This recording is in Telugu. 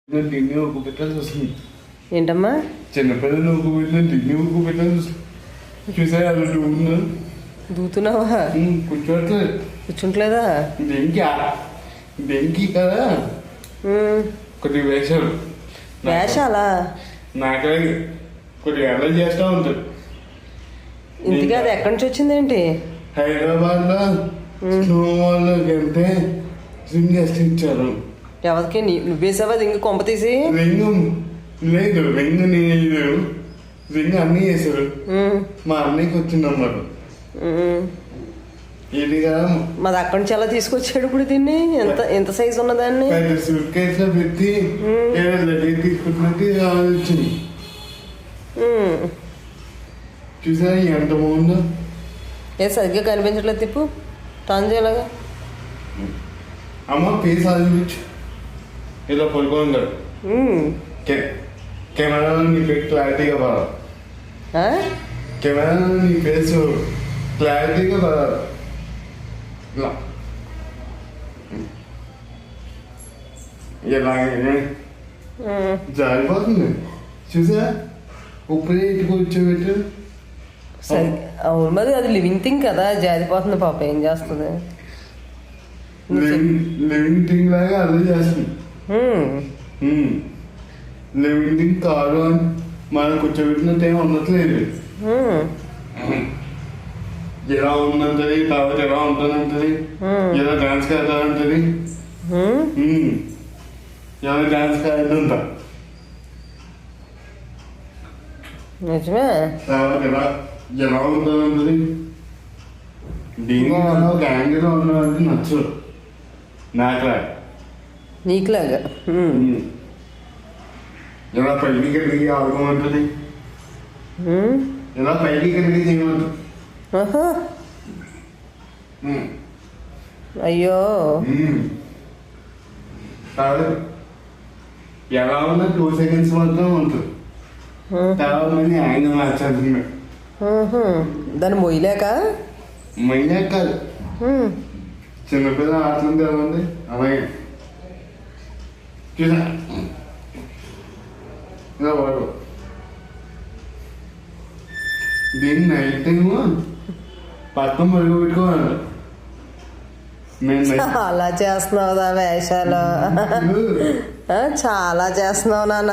టిన్ని ఉప్పు పెట్టాల్సి వస్తుంది. ఏంటమ్మా? చిన్నపిల్లలు ఉప్పు పెట్టిన టిన్ని ఉప్పు పెట్టాల్సి వస్తుంది. చూసా అది దూతున్నావా? కూర్చోట్లేదు. కూర్చుంటలేదా? బెంకి కదా కొద్దిగా వేషాలు వేషాలా? నాకే కొద్దిగా ఎలా చేస్తూ ఉంటాడు. ఇంటికి అది ఎక్కడి నుంచి వచ్చిందేంటి? హైదరాబాద్ లో స్నోవాల్లోకి వెళ్తే రింగ్ ఇచ్చారు. ఎవరికి? నువ్వేసావా రింగ్? కొంప తీసి రింగ్ లేదు, రింగ్ నేను రింగ్ అన్నీ వేసారు. మా అన్నయ్యకి వచ్చిందన్నమాట. ఇది కదా మాది అక్కడి నుంచి ఎలా తీసుకొచ్చాడు ఇప్పుడు దీన్ని? ఎంత సైజు ఉన్నదాన్ని సూట్ కేసులో పెట్టి లగేజ్ తీసుకుంటున్నట్టు వచ్చింది. చూసా ఎంత బాగుందో. ఏ సరిగ్గా కనిపించట్లేదు. తిప్పు, టర్న్ చేయలాగా. అమ్మ ఫేస్ ఆలోచించు. ఇలా పడుకోండి కదా కెమెరాలో నీ ఫేస్ క్లారిటీగా పడాలి. కెమెరాలో నీ ఫేస్ క్లారిటీగా పడాలి. ఇలా ఇలాగే జారిపోతుంది. చూసా ఉప్పుడే ఇటుకు వచ్చేబెట్టు. సరే, అవును మరి అది లివింగ్ థింగ్ కదా, జారిపోతుంది పాప. ఏం చేస్తుంది? లివింగ్ థింగ్ లాగా అలా చేస్తుంది. లివింగ్ థింగ్ కాదు అని మనం కూర్చోబెట్టినట్టు ఏమి ఉండట్లేదు. ఎలా ఉందంటది, తర్వాత ఎలా ఉంటుందంటది, ఎలా డాన్స్ కాదంటది, ఎలా డాన్స్ కాదంట. నిజమే. తర్వాత ఎలా ఉంటుందంటది. దీనికి గ్యాంగ్లో ఉన్నదంటే నచ్చదు నాకులా. నీకులాగా ఎలా పైకి కలిగి ఆడుకోమంటుంది, ఎలా పైకి కలిగి చేయమంటుంది. అయ్యో ఎలా ఉన్నా 2 seconds మాత్రం ఉంటుంది. తర్వాత మంది ఆయన మార్చాల్సిందే. దాన్ని మొయ్యలేక మైనా కాదు, చిన్నపిల్ల ఆటలుంది ఎలా ఉంది అలాగే. చూసా ఇలా వాడు దీన్ని నైట్ టైము పక్కన మరుగు పెట్టుకోవాలి. చాలా చేస్తున్నావు వేషాలు, చాలా చేస్తున్నావు నాన్న.